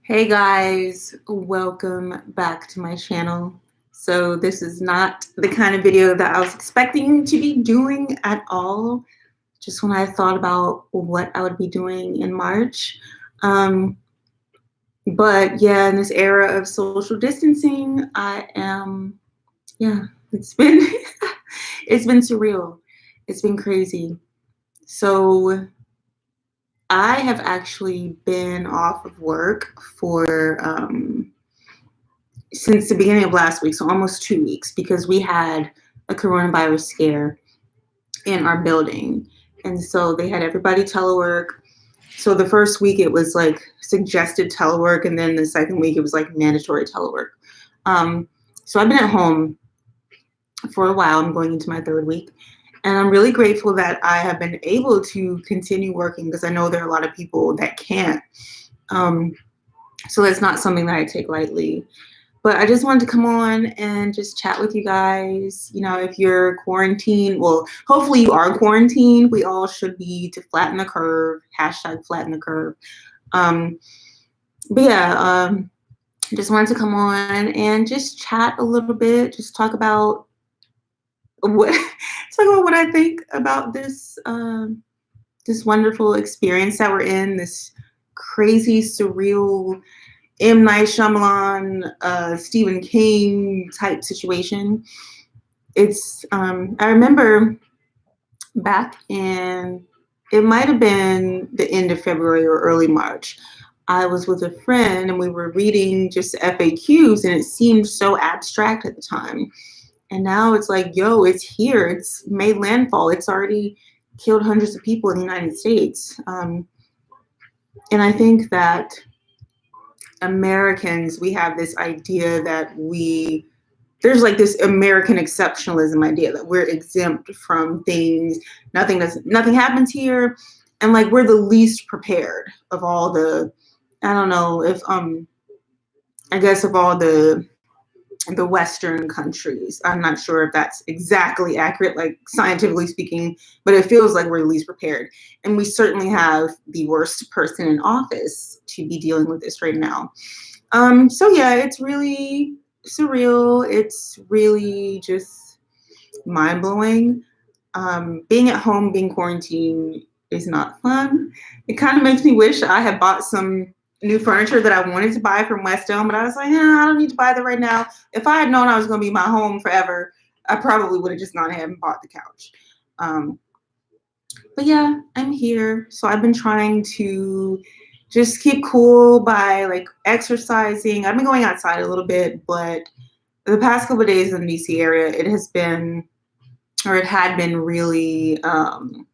Hey guys, welcome back to my channel. So this is not the kind of video that I was expecting to be doing at all. Just when I thought about what I would be doing in March. But yeah, in this era of social distancing, it's been, it's been surreal. It's been crazy. So I have actually been off of work for, since the beginning of last week, so almost 2 weeks, because we had a coronavirus scare in our building. And so they had everybody telework. So the first week it was like suggested telework, and then the second week it was like mandatory telework. So I've been at home for a while. I'm going into my third week. And I'm really grateful that I have been able to continue working because I know there are a lot of people that can't. So that's not something that I take lightly. But I just wanted to come on and just chat with you guys. You know, if you're quarantined, well, hopefully you are quarantined. We all should be to flatten the curve, hashtag flatten the curve. But yeah, just wanted to come on and just chat a little bit, just talk about what I think about this this wonderful experience that we're in, this crazy, surreal M. Night Shyamalan, Stephen King type situation. It's, I remember back in, it might have been the end of February or early March, I was with a friend and we were reading just FAQs and it seemed so abstract at the time. And now it's like, yo, it's here. It's made landfall. It's already killed hundreds of people in the United States. And I think that Americans, we have this idea that there's like this American exceptionalism idea that we're exempt from things. Nothing happens here. And like, we're the least prepared of all the, I don't know if, I guess of all the Western countries. I'm not sure if that's exactly accurate, like scientifically speaking, but it feels like we're the least prepared. And we certainly have the worst person in office to be dealing with this right now. So yeah, it's really surreal. It's really just mind-blowing. Being at home, being quarantined is not fun. It kind of makes me wish I had bought some new furniture that I wanted to buy from West Elm, but I was like, I don't need to buy that right now. If I had known I was going to be my home forever, I probably would have just gone ahead and bought the couch. But yeah, I'm here. So I've been trying to just keep cool by like exercising. I've been going outside a little bit, but the past couple of days in the DC area, it had been really, the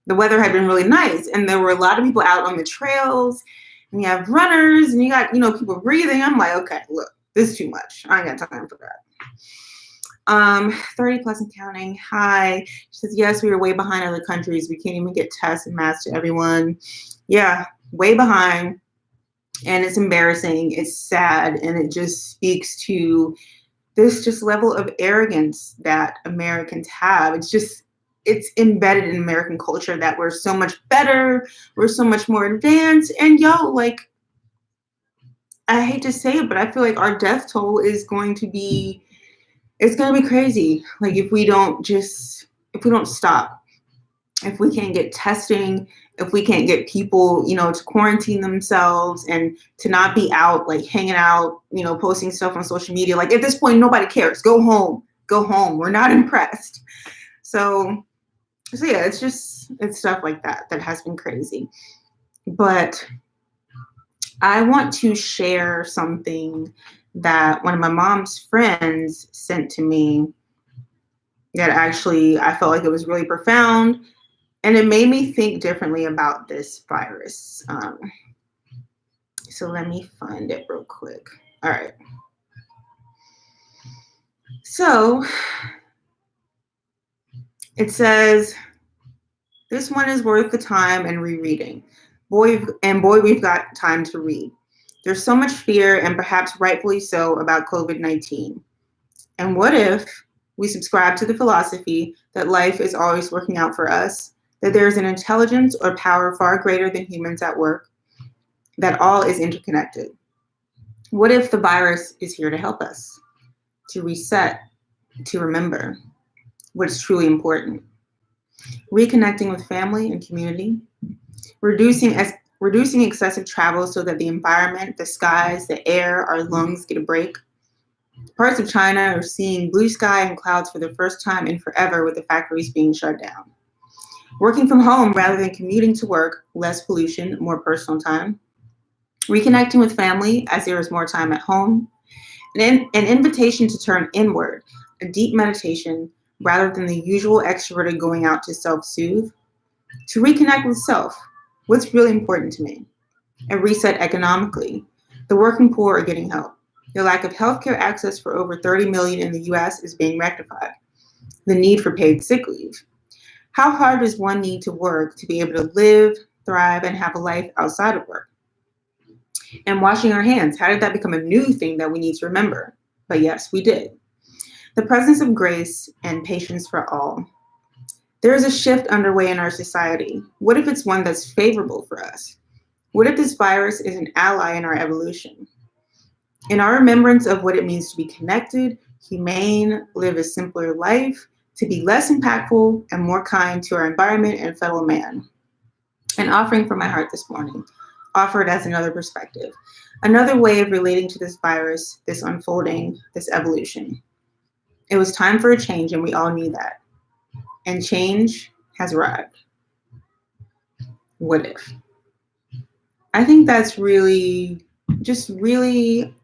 weather had been really nice. And there were a lot of people out on the trails. And you have runners and you got, people breathing. I'm like, okay, look, this is too much. I ain't got time for that. 30 plus and counting. Hi. She says, yes, we were way behind other countries. We can't even get tests and masks to everyone. Yeah, way behind. And it's embarrassing. It's sad. And it just speaks to this just level of arrogance that Americans have. It's embedded in American culture that we're so much better, we're so much more advanced, and like, I hate to say it, but I feel like our death toll is going to be, it's going to be crazy. Like if we don't stop, if we can't get testing, if we can't get people, to quarantine themselves and to not be out, like hanging out, posting stuff on social media. Like at this point, nobody cares. Go home. We're not impressed. So yeah, it's stuff like that has been crazy. But I want to share something that one of my mom's friends sent to me that actually I felt like it was really profound and it made me think differently about this virus. So let me find it real quick. All right. So it says, this one is worth the time and rereading. Boy, we've got time to read. There's so much fear, and perhaps rightfully so, about COVID-19. And what if we subscribe to the philosophy that life is always working out for us, that there is an intelligence or power far greater than humans at work, that all is interconnected? What if the virus is here to help us, to reset, to remember what's truly important? Reconnecting with family and community, reducing excessive travel so that the environment, the skies, the air, our lungs get a break. Parts of China are seeing blue sky and clouds for the first time in forever with the factories being shut down. Working from home rather than commuting to work, less pollution, more personal time. Reconnecting with family as there is more time at home. An invitation to turn inward, a deep meditation rather than the usual extroverted going out to self-soothe. To reconnect with self, what's really important to me? And reset economically. The working poor are getting help. The lack of healthcare access for over 30 million in the US is being rectified. The need for paid sick leave. How hard does one need to work to be able to live, thrive, and have a life outside of work? And washing our hands, how did that become a new thing that we need to remember? But yes, we did. The presence of grace and patience for all. There is a shift underway in our society. What if it's one that's favorable for us? What if this virus is an ally in our evolution? In our remembrance of what it means to be connected, humane, live a simpler life, to be less impactful and more kind to our environment and fellow man. An offering from my heart this morning, offered as another perspective, another way of relating to this virus, this unfolding, this evolution. It was time for a change, and we all need that. And change has arrived. What if? I think that's really, just really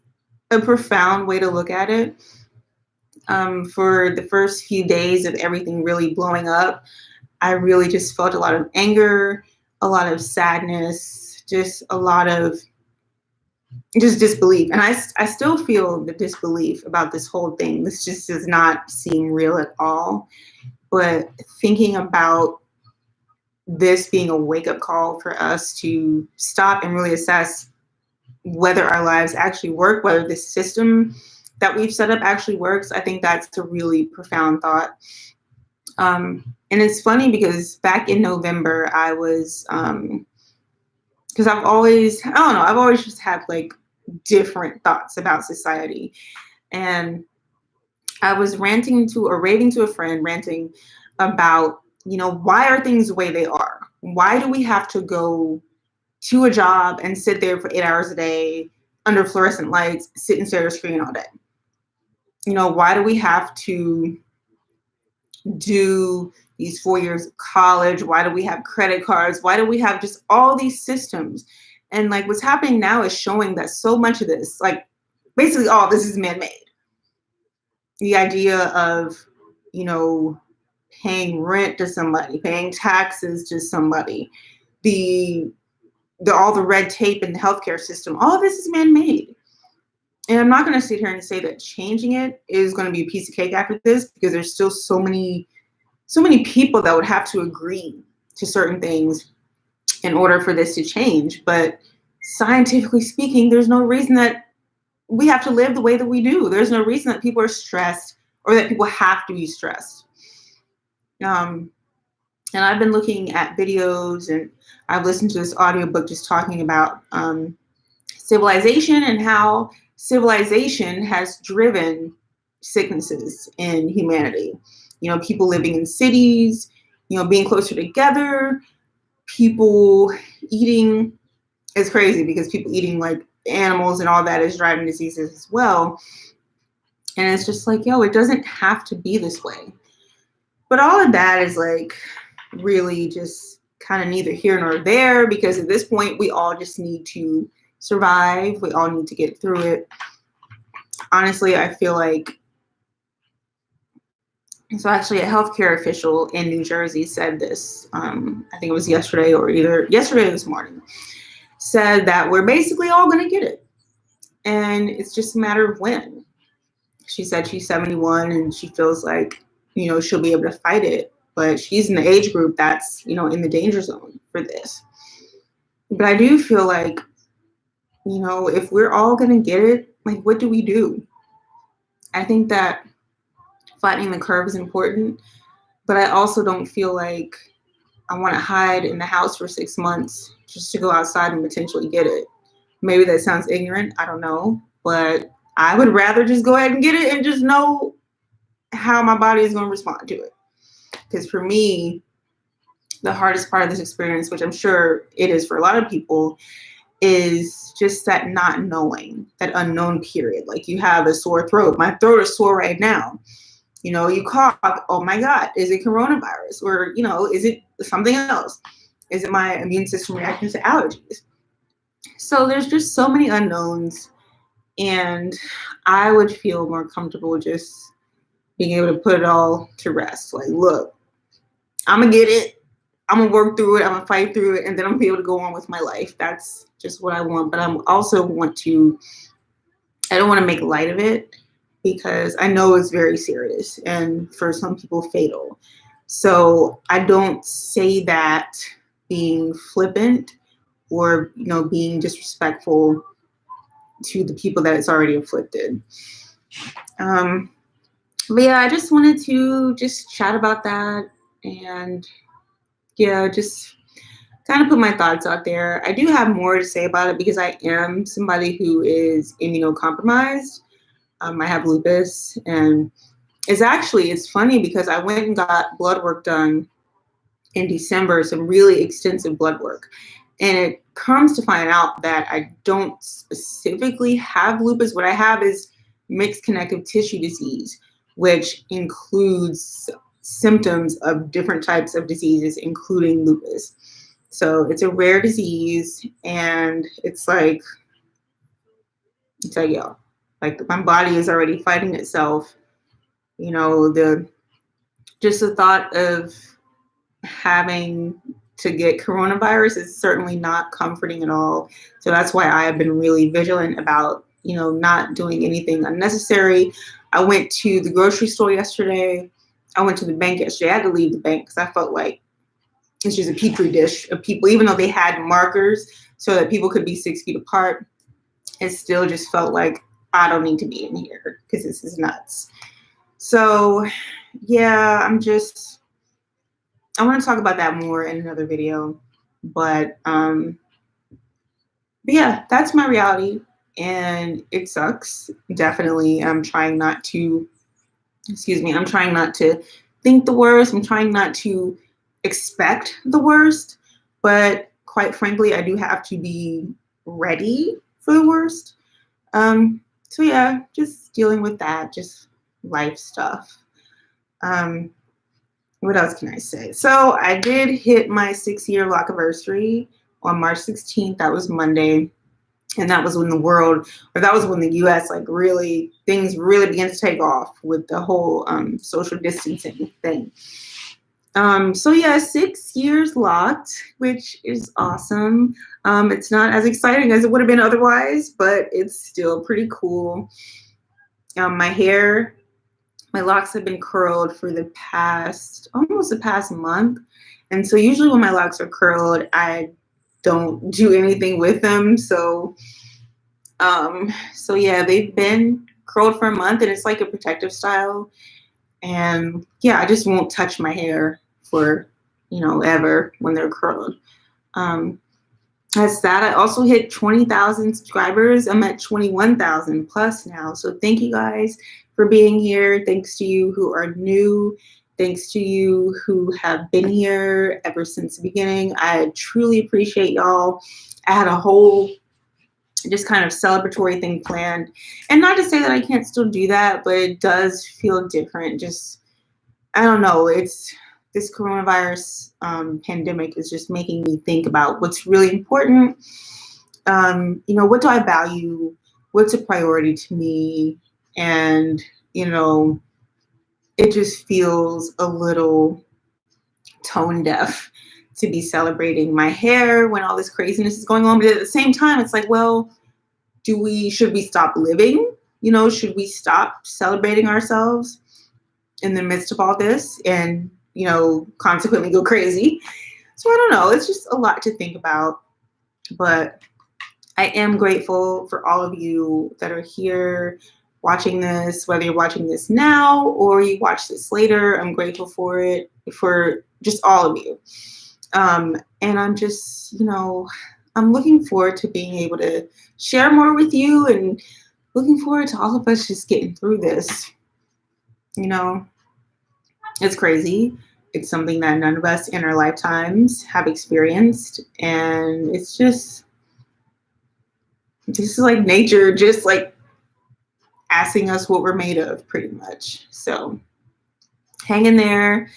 a profound way to look at it. For the first few days of everything really blowing up, I really just felt a lot of anger, a lot of sadness, just a lot of just disbelief. And I still feel the disbelief about this whole thing. This just does not seem real at all. But thinking about this being a wake-up call for us to stop and really assess whether our lives actually work, whether this system that we've set up actually works, I think that's a really profound thought. And it's funny because back in November, I was, because I've always just had like different thoughts about society. And I was raving to a friend, ranting about, why are things the way they are? Why do we have to go to a job and sit there for 8 hours a day under fluorescent lights, sit and stare at a screen all day? Why do we have to do these 4 years of college? Why do we have credit cards? Why do we have just all these systems? And like what's happening now is showing that so much of this, like basically all this is man-made. The idea of, paying rent to somebody, paying taxes to somebody, all the red tape in the healthcare system, all of this is man-made. And I'm not going to sit here and say that changing it is going to be a piece of cake after this, because there's still so many people that would have to agree to certain things in order for this to change. But scientifically speaking, there's no reason that we have to live the way that we do. There's no reason that people are stressed or that people have to be stressed. And I've been looking at videos, and I've listened to this audiobook just talking about civilization and how civilization has driven sicknesses in humanity. People living in cities, being closer together, people eating is crazy because people eating like animals and all that is driving diseases as well. And it's just like, it doesn't have to be this way. But all of that is like really just kind of neither here nor there, because at this point we all just need to survive. We all need to get through it. Honestly, I feel like, so actually a healthcare official in New Jersey said this, I think it was yesterday or either yesterday or this morning, said that we're basically all going to get it. And it's just a matter of when. She said she's 71 and she feels like, she'll be able to fight it. But she's in the age group that's, in the danger zone for this. But I do feel like, if we're all going to get it, like, what do we do? I think that flattening the curve is important, but I also don't feel like I want to hide in the house for 6 months just to go outside and potentially get it. Maybe that sounds ignorant, I don't know, but I would rather just go ahead and get it and just know how my body is going to respond to it. Because for me, the hardest part of this experience, which I'm sure it is for a lot of people, is just that not knowing, that unknown period. Like you have a sore throat. My throat is sore right now. You know, you cough, oh my God, is it coronavirus? Or, you know, is it something else? Is it my immune system reacting to allergies? So there's just so many unknowns. And I would feel more comfortable just being able to put it all to rest. Like, look, I'm going to get it. I'm going to work through it. I'm going to fight through it. And then I'm going to be able to go on with my life. That's just what I want. But I also I don't want to make light of it because I know it's very serious and for some people fatal. So I don't say that being flippant or, you know, being disrespectful to the people that it's already afflicted. But yeah, I just wanted to just chat about that and yeah, just kind of put my thoughts out there. I do have more to say about it because I am somebody who is immunocompromised. I have lupus, and it's funny because I went and got blood work done in December, some really extensive blood work. And it comes to find out that I don't specifically have lupus. What I have is mixed connective tissue disease, which includes symptoms of different types of diseases, including lupus. So it's a rare disease, and it's like, yo, like my body is already fighting itself. You know, the thought of having to get coronavirus is certainly not comforting at all. So that's why I have been really vigilant about, you know, not doing anything unnecessary. I went to the grocery store yesterday. I went to the bank yesterday. I had to leave the bank because I felt like it's just a petri dish of people, even though they had markers so that people could be 6 feet apart. It still just felt like I don't need to be in here because this is nuts. So yeah, I want to talk about that more in another video, but yeah, that's my reality and it sucks. Definitely. I'm trying not to think the worst. I'm trying not to expect the worst, but quite frankly, I do have to be ready for the worst. So yeah, just dealing with that, just life stuff. What else can I say? So I did hit my 6-year lock anniversary on March 16th. That was Monday. And that was when the US, like things really began to take off with the whole social distancing thing. So yeah, 6 years locked, which is awesome. It's not as exciting as it would have been otherwise, but it's still pretty cool. My locks have been curled for almost the past month. And so usually when my locks are curled, I don't do anything with them. So yeah, they've been curled for a month and it's like a protective style. And yeah, I just won't touch my hair for, you know, ever when they're curled. That's that. I also hit 20,000 subscribers. I'm at 21,000 plus now. So thank you guys for being here. Thanks to you who are new. Thanks to you who have been here ever since the beginning. I truly appreciate y'all. I had a whole just kind of celebratory thing planned. And not to say that I can't still do that, but it does feel different. Just, I don't know. This coronavirus pandemic is just making me think about what's really important. You know, what do I value? What's a priority to me? And, you know, it just feels a little tone deaf to be celebrating my hair when all this craziness is going on. But at the same time, it's like, well, should we stop living? You know, should we stop celebrating ourselves in the midst of all this and, you know, consequently go crazy? So I don't know. It's just a lot to think about. But I am grateful for all of you that are here watching this, whether you're watching this now or you watch this later. I'm grateful for it, for just all of you. And I'm just, you know, I'm looking forward to being able to share more with you and looking forward to all of us just getting through this. You know, it's crazy. It's something that none of us in our lifetimes have experienced. And it's just, this is like nature, just like asking us what we're made of, pretty much. So hang in there.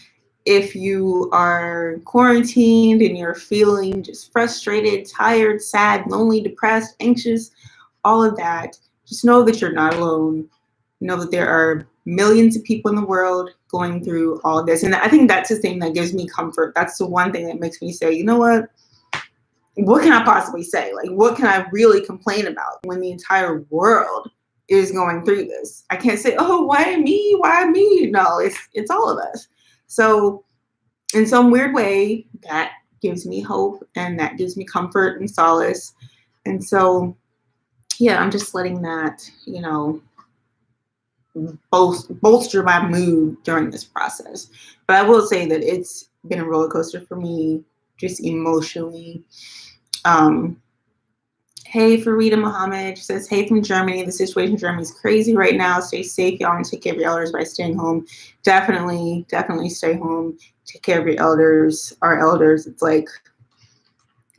If you are quarantined and you're feeling just frustrated, tired, sad, lonely, depressed, anxious, all of that, just know that you're not alone. Know that there are millions of people in the world going through all of this. And I think that's the thing that gives me comfort. That's the one thing that makes me say, you know what can I possibly say? Like, what can I really complain about when the entire world is going through this? I can't say, oh, why me? Why me? No, it's all of us. So in some weird way, that gives me hope and that gives me comfort and solace. And so, yeah, I'm just letting that, bolster my mood during this process. But I will say that it's been a roller coaster for me, just emotionally. Um, Hey, Farida Muhammad says, hey from Germany. The situation in Germany is crazy right now. Stay safe, y'all, and take care of your elders by staying home. Definitely, definitely stay home. Take care of your elders, our elders. It's like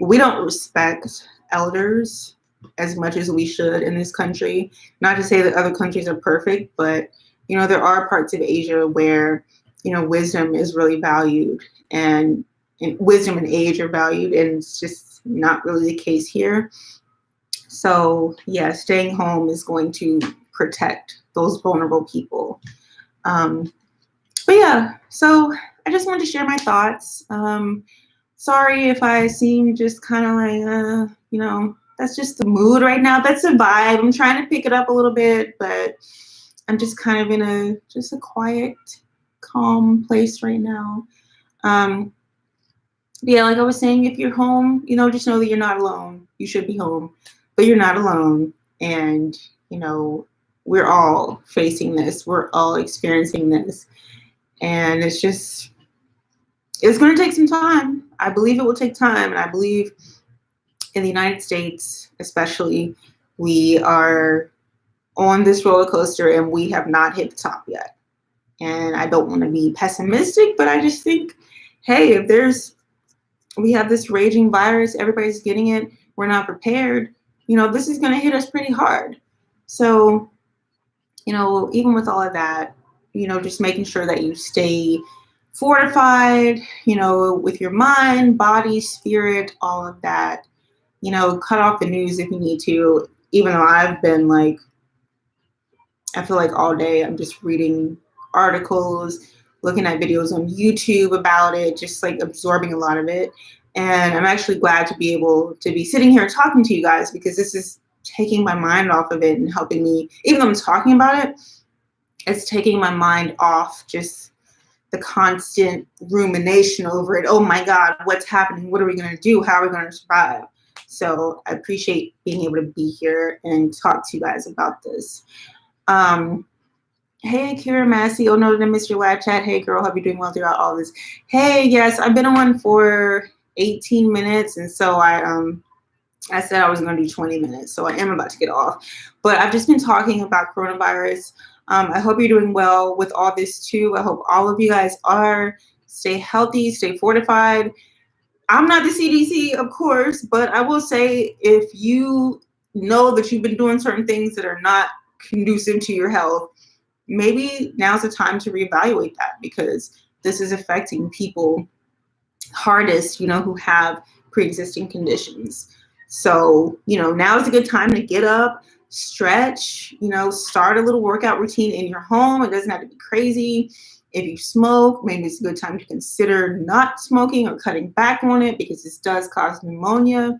we don't respect elders as much as we should in this country. Not to say that other countries are perfect, but there are parts of Asia where wisdom is really valued, and wisdom and age are valued, and it's just not really the case here. So yeah, staying home is going to protect those vulnerable people. But yeah, so I just wanted to share my thoughts. Sorry if I seem just kind of like, that's just the mood right now. That's the vibe. I'm trying to pick it up a little bit, but I'm just kind of in a quiet, calm place right now. Yeah, like I was saying, if you're home, just know that you're not alone. You should be home, but you're not alone. And, we're all facing this. We're all experiencing this. And it's going to take some time. I believe it will take time. And I believe in the United States, especially, we are on this roller coaster and we have not hit the top yet. And I don't want to be pessimistic, but I just think, hey, if we have this raging virus, everybody's getting it, we're not prepared, this is going to hit us pretty hard. So, even with all of that, just making sure that you stay fortified, with your mind, body, spirit, all of that, cut off the news if you need to, even though I've been like, I feel like all day I'm just reading articles, looking at videos on YouTube about it, just like absorbing a lot of it. And I'm actually glad to be able to be sitting here talking to you guys, because this is taking my mind off of it and helping me, even though I'm talking about it, it's taking my mind off just the constant rumination over it. Oh my God, what's happening? What are we going to do? How are we going to survive? So I appreciate being able to be here and talk to you guys about this. Hey, Kira Massey. Oh no, did I miss your live chat? Hey, girl, hope you're doing well throughout all this. Hey, yes, I've been on for 18 minutes, and so I said I was going to do 20 minutes, so I am about to get off. But I've just been talking about coronavirus. I hope you're doing well with all this too. I hope all of you guys are. Stay healthy, stay fortified. I'm not the CDC, of course, but I will say, if you know that you've been doing certain things that are not conducive to your health, maybe now's the time to reevaluate that, because this is affecting people hardest, who have pre-existing conditions. So, now is a good time to get up, stretch, start a little workout routine in your home. It doesn't have to be crazy. If you smoke, maybe it's a good time to consider not smoking or cutting back on it, because this does cause pneumonia.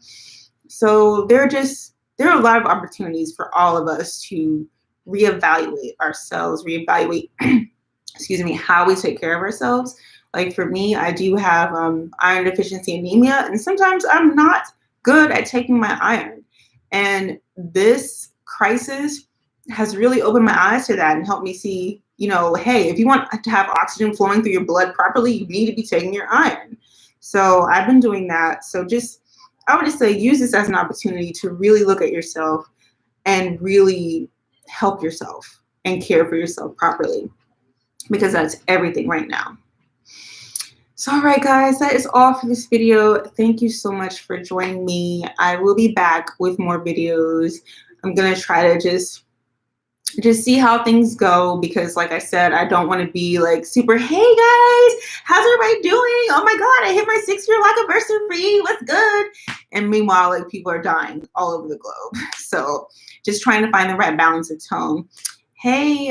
So there are a lot of opportunities for all of us to reevaluate ourselves, excuse me, how we take care of ourselves. Like for me, I do have iron deficiency anemia, and sometimes I'm not good at taking my iron. And this crisis has really opened my eyes to that and helped me see, hey, if you want to have oxygen flowing through your blood properly, you need to be taking your iron. So I've been doing that. So I would just say, use this as an opportunity to really look at yourself and really help yourself and care for yourself properly, because that's everything right now. So, all right, guys, that is all for this video. Thank you so much for joining me. I will be back with more videos. I'm going to try to just see how things go, because like I said, I don't want to be like super, hey guys, how's everybody doing? Oh my God, I hit my 6-year like anniversary. What's good? And meanwhile, like people are dying all over the globe. So just trying to find the right balance of tone. Hey,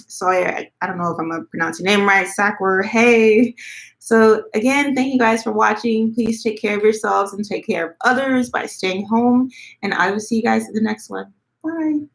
sorry, I don't know if I'm gonna pronounce your name right, Sakwar. Hey. So again, thank you guys for watching. Please take care of yourselves and take care of others by staying home. And I will see you guys in the next one. Bye.